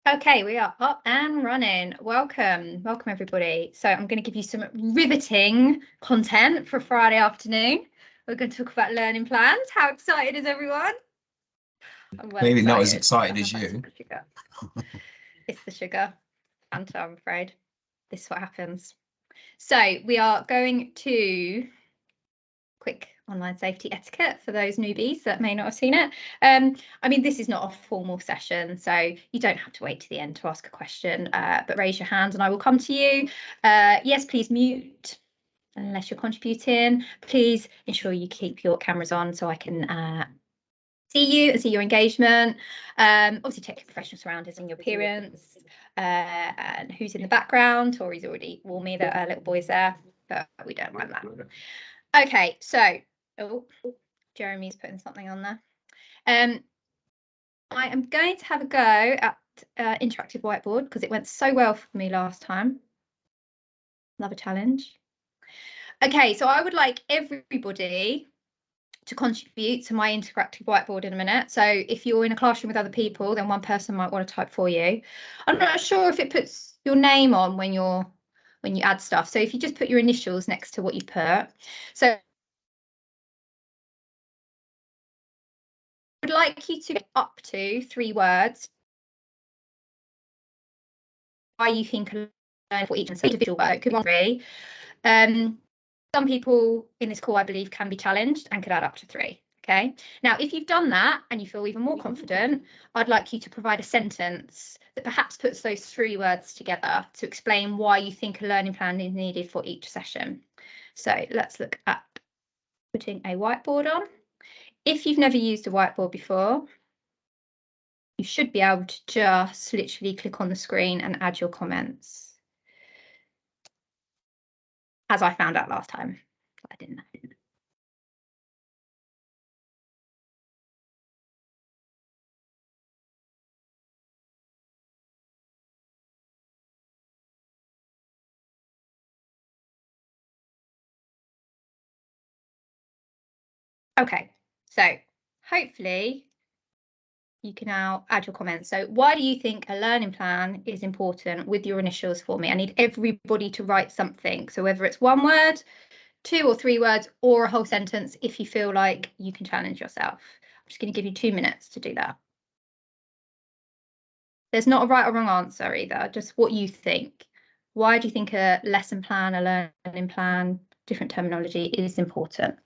Okay, we are up and running. Welcome everybody. So I'm going to give you some riveting content for Friday afternoon. We're going to talk about learning plans. How excited is everyone? I'm well Maybe excited. Not as excited as you. It's the sugar. Fanta, I'm afraid. This is what happens. So we are going to quick online safety etiquette for those newbies that may not have seen it. I mean, this is not a formal session, so you don't have to wait to the end to ask a question, but raise your hand and I will come to you. Yes, please mute unless you're contributing. Please ensure you keep your cameras on so I can see you and see your engagement. Obviously check your professional surroundings and your appearance, and who's in the background. Tori's already warned me that a little boy's there, but we don't mind that. Okay, so Jeremy's putting something on there. I am going to have a go at interactive whiteboard because it went so well for me last time. Another challenge. Okay, so I would like everybody to contribute to my interactive whiteboard in a minute. So if you're in a classroom with other people, then one person might want to type for you. I'm not sure if it puts your name on when you add stuff. So if you just put your initials next to what you put. So I would like you to get up to 3 words why you think learn for each individual word. Could be 3. Some people in this call, I believe, can be challenged and could add up to 3. Okay. Now, if you've done that and you feel even more confident, I'd like you to provide a sentence that perhaps puts those 3 words together to explain why you think a learning plan is needed for each session. So let's look at putting a whiteboard on. If you've never used a whiteboard before, you should be able to just literally click on the screen and add your comments. As I found out last time. I didn't know. Okay, so hopefully you can now add your comments. So why do you think a learning plan is important with your initials for me? I need everybody to write something. So whether it's 1 word, 2 or 3 words, or a whole sentence, if you feel like you can challenge yourself. I'm just going to give you 2 minutes to do that. There's not a right or wrong answer either, just what you think. Why do you think a lesson plan, a learning plan, different terminology is important?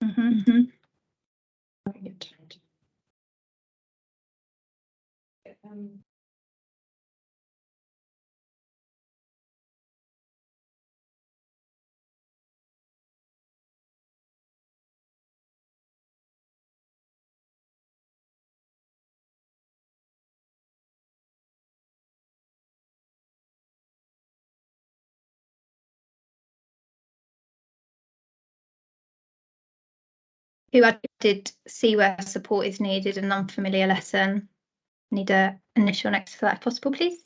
Very good. Who did see where support is needed, an unfamiliar lesson? Need an initial next to that if possible, please.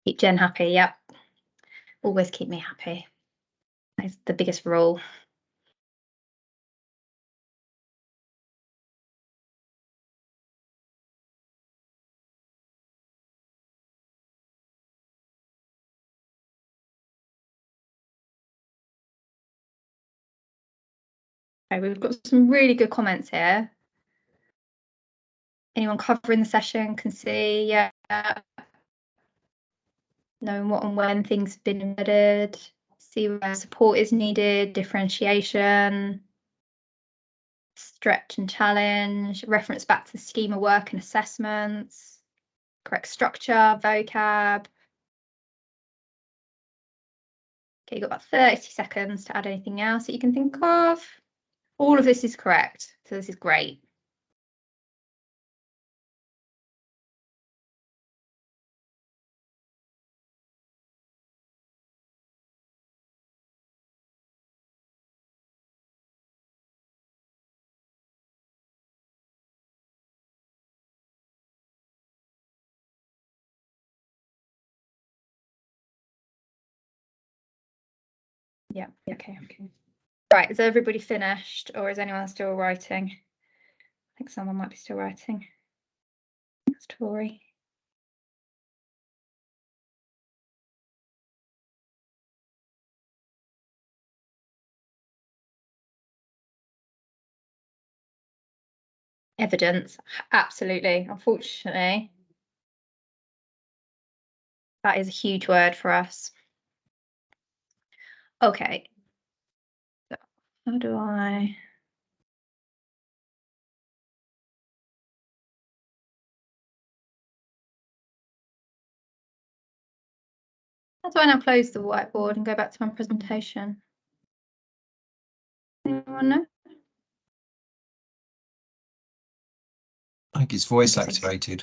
Keep Jen happy, yep. Always keep me happy. That's the biggest rule. Okay, we've got some really good comments here. Anyone covering the session can see, yeah. Knowing what and when things have been embedded, see where support is needed, differentiation, stretch and challenge, reference back to the schema work and assessments, correct structure, vocab, Okay, you've got about 30 seconds to add anything else that you can think of. All of this is correct, so this is great. Yeah, okay. Right, is everybody finished or is anyone still writing? I think someone might be still writing. That's Tori. Evidence, absolutely. Unfortunately, that is a huge word for us. Okay. So how do I... How do I now close the whiteboard and go back to my presentation? Anyone know? I think it's voice activated.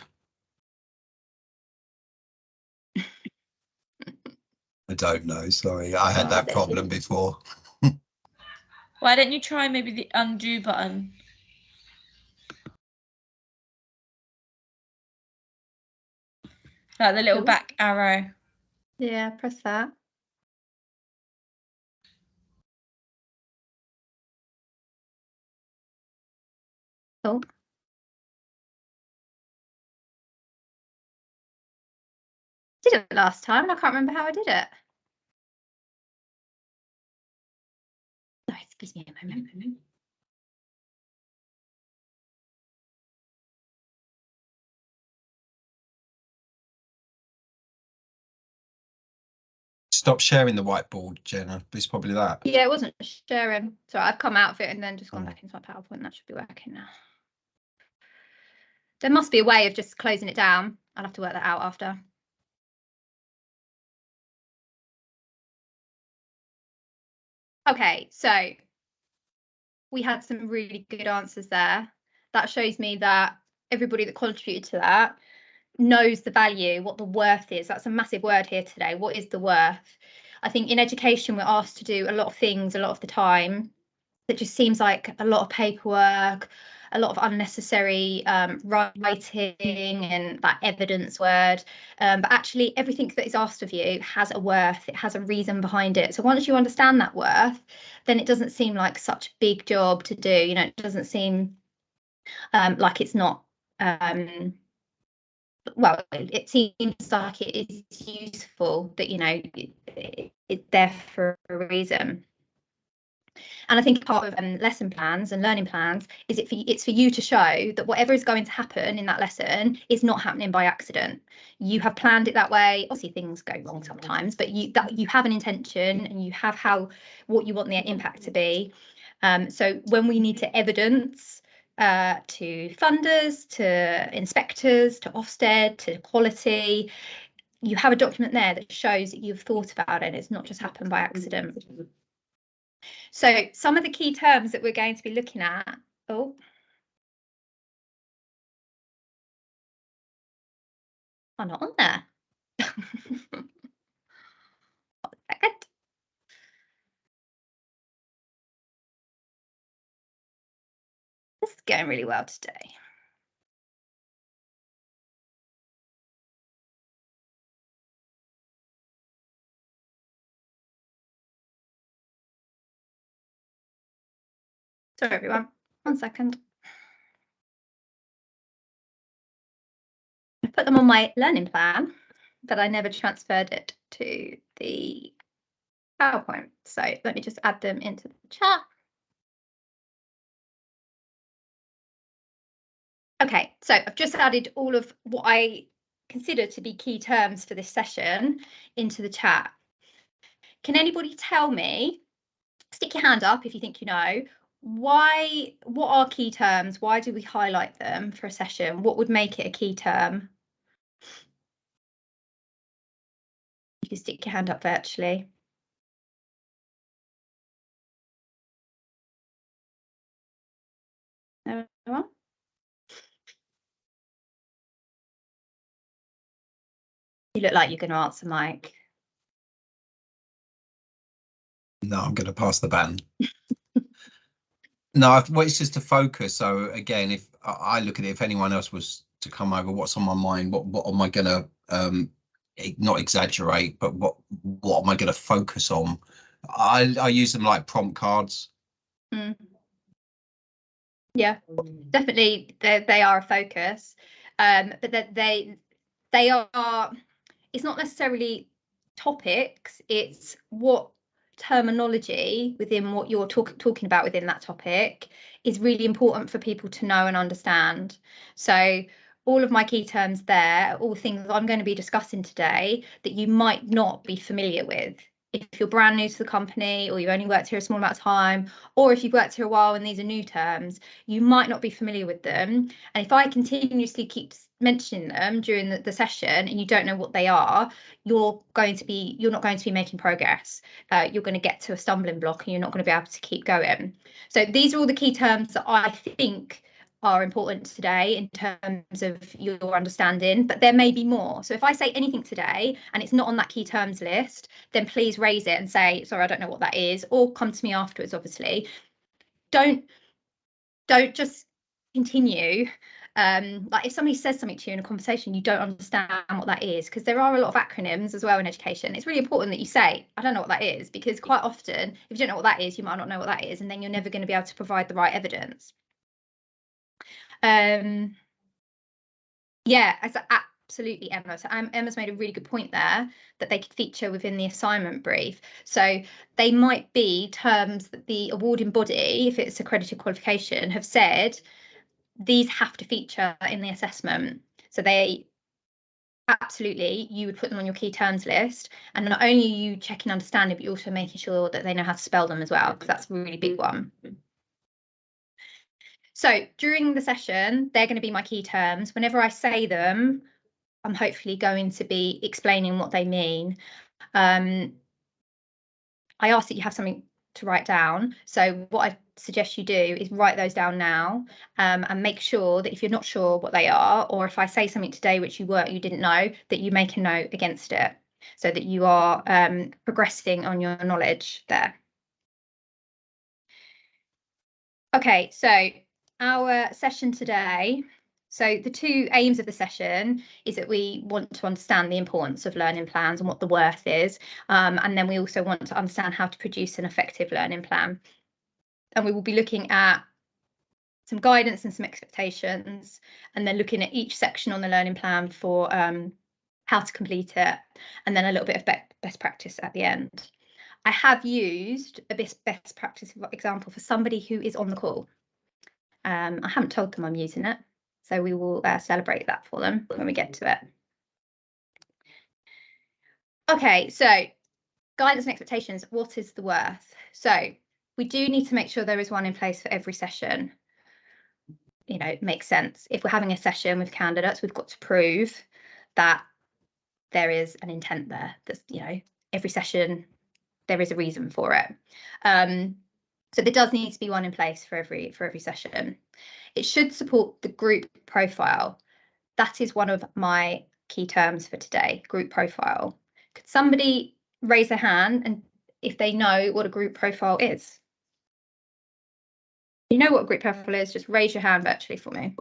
I don't know, sorry. I had that problem before. Why don't you try maybe the undo button? Like the little back arrow. Yeah, press that. Oh. Did it last time? I can't remember how I did it. Oh, excuse me a moment. Stop sharing the whiteboard, Jenna. It's probably that. Yeah, it wasn't sharing. So I've come out of it and then just gone back into my PowerPoint. That should be working now. There must be a way of just closing it down. I'll have to work that out after. Okay, so we had some really good answers there. That shows me that everybody that contributed to that knows the value, what the worth is. That's a massive word here today. What is the worth? I think in education, we're asked to do a lot of things a lot of the time. It just seems like a lot of paperwork, a lot of unnecessary writing and that evidence word. But actually, everything that is asked of you has a worth. It has a reason behind it. So once you understand that worth, then it doesn't seem like such a big job to do. You know, it doesn't seem like it's not. Well, it seems like it is useful, that, you know, it's there for a reason. And I think part of lesson plans and learning plans is it's for you to show that whatever is going to happen in that lesson is not happening by accident. You have planned it that way. Obviously, things go wrong sometimes, but you have an intention and you have what you want the impact to be. So when we need to evidence to funders, to inspectors, to Ofsted, to quality, you have a document there that shows that you've thought about it. It's not just happened by accident. So some of the key terms that we're going to be looking at. Oh. Are not on there. 1 second. This is going really well today. Sorry, everyone. 1 second. I put them on my learning plan, but I never transferred it to the PowerPoint. So let me just add them into the chat. Okay, so I've just added all of what I consider to be key terms for this session into the chat. Can anybody tell me, stick your hand up if you think you know, what are key terms? Why do we highlight them for a session? What would make it a key term? You can stick your hand up virtually. No one? You look like you're going to answer, Mike. No, I'm going to pass the baton. No, well, it's just a focus. So again, if I look at it, if anyone else was to come over, what's on my mind? What am I going to not exaggerate, but what am I going to focus on? I use them like prompt cards. Mm. Yeah, definitely they are a focus, but that they are, it's not necessarily topics, it's what terminology within what you're talking about within that topic is really important for people to know and understand. So all of my key terms there are all things I'm going to be discussing today that you might not be familiar with. If you're brand new to the company, or you've only worked here a small amount of time, or if you've worked here a while and these are new terms, you might not be familiar with them. And if I continuously keep mentioning them during the session and you don't know what they are, you're not going to be making progress. You're going to get to a stumbling block and you're not going to be able to keep going. So these are all the key terms that I think are important today in terms of your understanding, but there may be more. So if I say anything today and it's not on that key terms list, then please raise it and say, sorry, I don't know what that is, or come to me afterwards, obviously. Don't just continue. Like if somebody says something to you in a conversation, you don't understand what that is, because there are a lot of acronyms as well in education. It's really important that you say, I don't know what that is, because quite often, if you don't know what that is, you might not know what that is, and then you're never going to be able to provide the right evidence. Yeah, absolutely, Emma. So Emma's made a really good point there, that they could feature within the assignment brief. So they might be terms that the awarding body, if it's accredited qualification, have said these have to feature in the assessment. So they absolutely, you would put them on your key terms list, and not only are you checking understanding, but you're also making sure that they know how to spell them as well, because that's a really big one. So during the session, they're going to be my key terms. Whenever I say them, I'm hopefully going to be explaining what they mean. I ask that you have something to write down. So what I suggest you do is write those down now, and make sure that if you're not sure what they are, or if I say something today which you didn't know, that you make a note against it, so that you are progressing on your knowledge there. Okay, so our session today. So the two aims of the session is that we want to understand the importance of learning plans and what the worth is. And then we also want to understand how to produce an effective learning plan. And we will be looking at some guidance and some expectations, and then looking at each section on the learning plan for how to complete it, and then a little bit of best practice at the end. I have used a best practice example for somebody who is on the call. I haven't told them I'm using it, so we will celebrate that for them when we get to it. Okay, so guidance and expectations, what is the worth? So we do need to make sure there is one in place for every session. You know, it makes sense. If we're having a session with candidates, we've got to prove that there is an intent there. That's, you know, every session, there is a reason for it. So there does need to be one in place for every session. It should support the group profile. That is one of my key terms for today, group profile. Could somebody raise their hand and if they know what a group profile is? You know what a group profile is, just raise your hand virtually for me.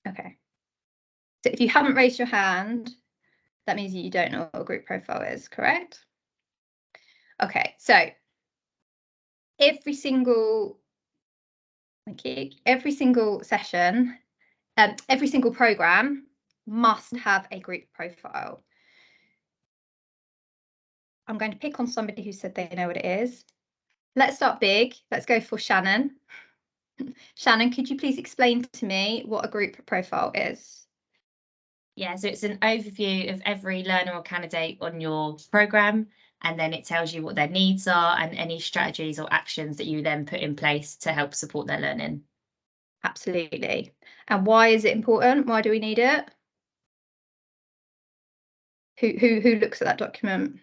Okay. So if you haven't raised your hand, that means you don't know what a group profile is, correct? Okay, so every single session, every single program must have a group profile. I'm going to pick on somebody who said they know what it is. Let's start big. Let's go for Shannon. Shannon, could you please explain to me what a group profile is? Yeah, so it's an overview of every learner or candidate on your programme, and then it tells you what their needs are and any strategies or actions that you then put in place to help support their learning. Absolutely. And why is it important? Why do we need it? Who looks at that document?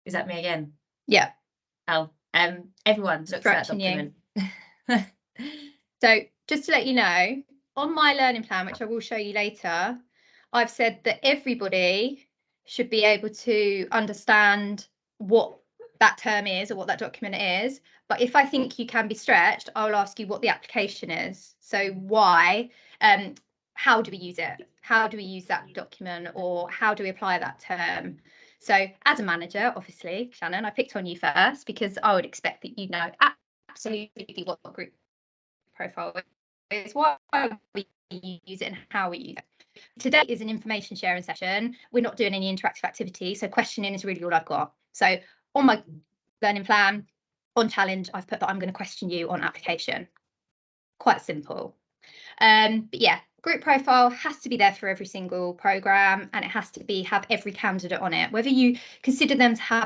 Is that me again? Yeah. Oh, everyone looks at that Stretching you. document. So just to let you know, on my learning plan, which I will show you later, I've said that everybody should be able to understand what that term is or what that document is. But if I think you can be stretched, I'll ask you what the application is. So why, how do we use it? How do we use that document, or how do we apply that term? So as a manager, obviously, Shannon, I picked on you first because I would expect that you know absolutely what group profile is, why we use it and how we use it. Today is an information sharing session. We're not doing any interactive activity, so questioning is really all I've got. So on my learning plan, on challenge, I've put that I'm going to question you on application. Quite simple. But yeah, group profile has to be there for every single programme, and it has to have every candidate on it, whether you consider them to have